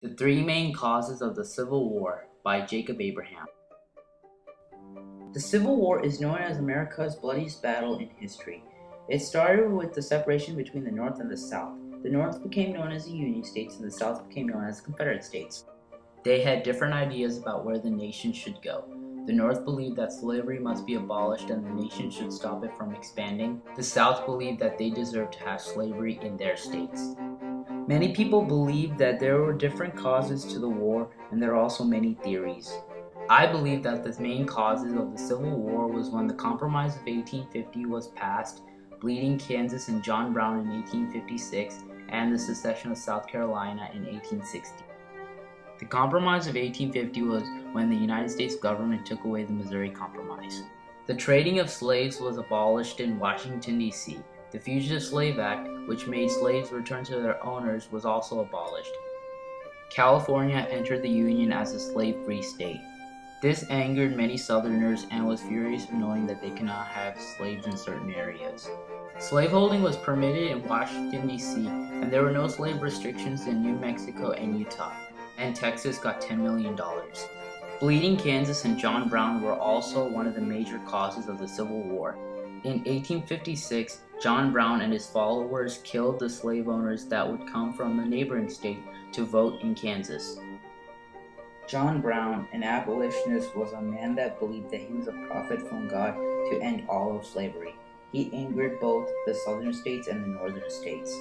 The Three Main Causes of the Civil War by Jacob Abraham. The Civil War is known as America's bloodiest battle in history. It started with the separation between the North and the South. The North became known as the Union States and the South became known as the Confederate States. They had different ideas about where the nation should go. The North believed that slavery must be abolished and the nation should stop it from expanding. The South believed that they deserved to have slavery in their states. Many people believe that there were different causes to the war, and there are also many theories. I believe that the main causes of the Civil War was when the Compromise of 1850 was passed, Bleeding Kansas and John Brown in 1856, and the secession of South Carolina in 1860. The Compromise of 1850 was when the United States government took away the Missouri Compromise. The trading of slaves was abolished in Washington, D.C. The Fugitive Slave Act, which made slaves return to their owners, was also abolished. California entered the Union as a slave-free state. This angered many Southerners and was furious knowing that they could not have slaves in certain areas. Slaveholding was permitted in Washington, D.C., and there were no slave restrictions in New Mexico and Utah, and Texas got $10 million. Bleeding Kansas and John Brown were also one of the major causes of the Civil War. In 1856, John Brown and his followers killed the slave owners that would come from a neighboring state to vote in Kansas. John Brown, an abolitionist, was a man that believed that he was a prophet from God to end all of slavery. He angered both the southern states and the northern states.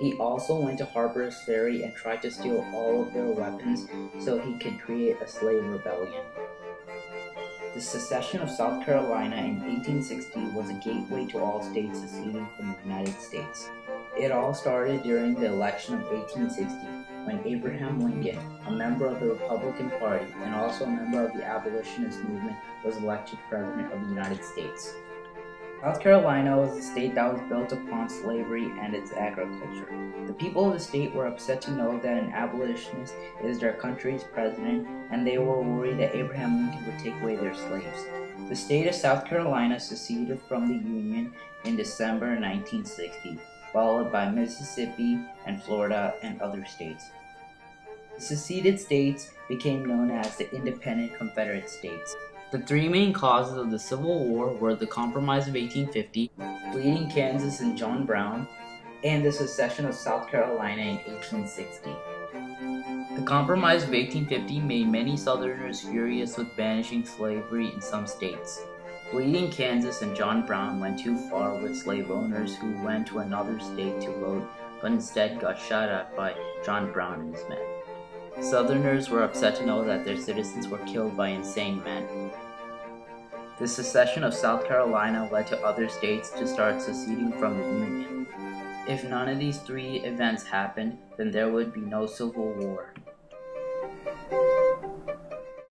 He also went to Harper's Ferry and tried to steal all of their weapons so he could create a slave rebellion. The secession of South Carolina in 1860 was a gateway to all states seceding from the United States. It all started during the election of 1860, when Abraham Lincoln, a member of the Republican Party and also a member of the abolitionist movement, was elected President of the United States. South Carolina was a state that was built upon slavery and its agriculture. The people of the state were upset to know that an abolitionist is their country's president, and they were worried that Abraham Lincoln would take away their slaves. The state of South Carolina seceded from the Union in December 1960, followed by Mississippi and Florida and other states. The seceded states became known as the Independent Confederate States. The three main causes of the Civil War were the Compromise of 1850, Bleeding Kansas and John Brown, and the secession of South Carolina in 1860. The Compromise of 1850 made many Southerners furious with banishing slavery in some states. Bleeding Kansas and John Brown went too far with slave owners who went to another state to vote, but instead got shot at by John Brown and his men. Southerners were upset to know that their citizens were killed by insane men. The secession of South Carolina led to other states to start seceding from the Union. If none of these three events happened, then there would be no Civil War.